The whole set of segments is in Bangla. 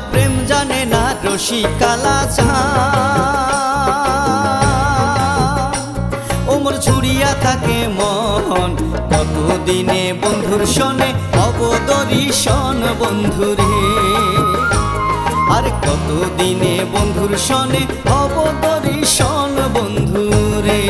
প্রেম জানে না রসিকালা ওমর ঝুরিয়া থাকে মন কতদিনে বন্ধুর শোনে অবদর্শন বন্ধুরে আর কতদিনে বন্ধুর শোনে অবদর্শন বন্ধুরে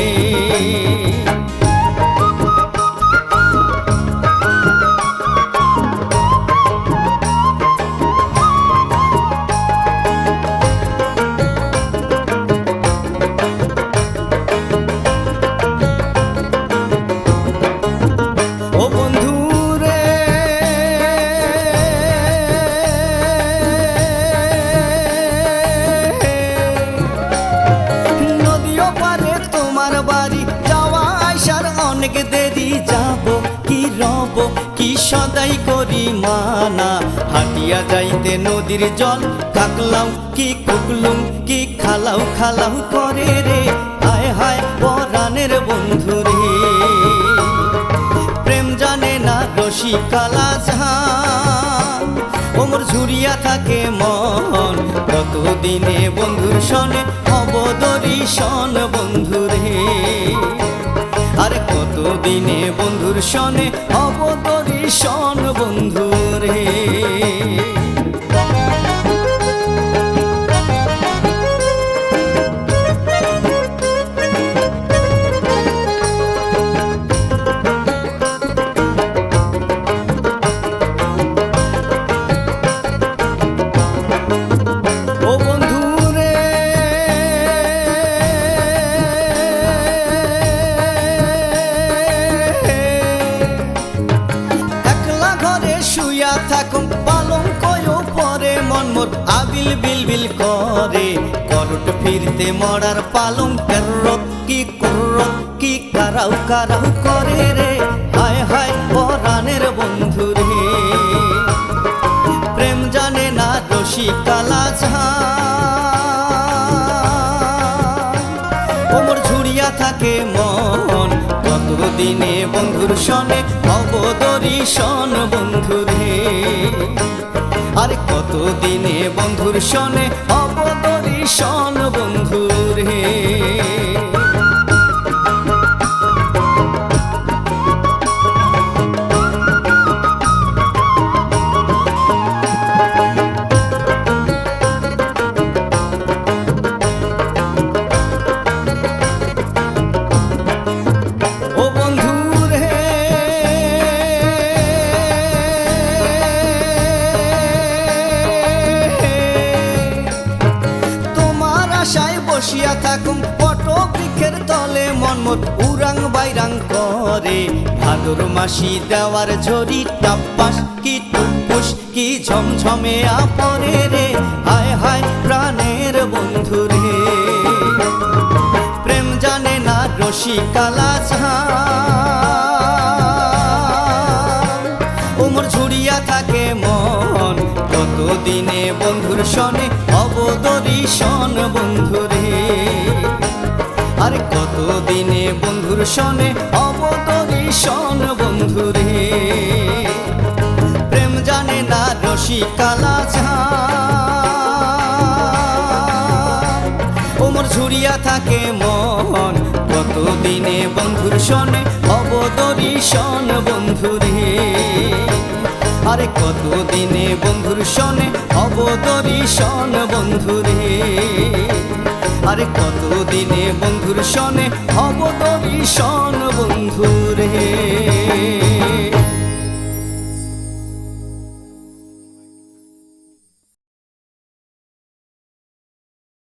অনেক দেরি যাব কি রব কি সদাই করি মানা হাটিয়া যাইতে নদীর জল কাকলাও কি কুকলুম কি খালাও খালাও করে রে হায় হায় পরাণের বন্ধু রে প্রেম জানে না রসিকালা ওমর ঝুরিয়া থাকে মন কতদিনে বন্ধুর শোনে অবদর্শন বন্ধুরে আর কতদিনে বন্ধুর শোনে অবদর্শন বন্ধুরে থাকুম পালঙ্ক পরে মন মোর আবিল বিলবিল করে করট ফিরতে মরার পালঙ্কের রব কি করব কি কারাও কারাও করে রে হায় হায় পরাণের বন্ধু রে প্রেম জানে না রসিকালা ওমর ঝুরিয়া থাকে মন কতদিনে বন্ধুর শোনে অবদর্শন বন্ধুরে আর কতদিনে বন্ধুর শোনে অবদর্শন বন্ধুরে বসিয়া থাকুম পট বৃক্ষের তলে মন মোর উরাং বাইরাং করে ভাদর মাসি দেওয়ার ঝরি টাপ্পাস কি টুপুস কি ঝমঝমে আপরে রে হায় হায় প্রাণের বন্ধু রে প্রেম জানে না রসিকালা ওমর ঝুরিয়া থাকে মন কতদিনে বন্ধুর শোনে অবদর্শন বন্ধুরে আর কতদিনে বন্ধুর শোনে অবদর্শন বন্ধুরে প্রেম জানে না রসিকালা ওমর ঝুরিয়া থাকে মন কতদিনে বন্ধুর শোনে অবদর্শন বন্ধুরে আরে কতদিনে বন্ধুর শোনে অবদর্শন বন্ধুরে আরে কতদিনে বন্ধুর শোনে অবদর্শন বন্ধুরে।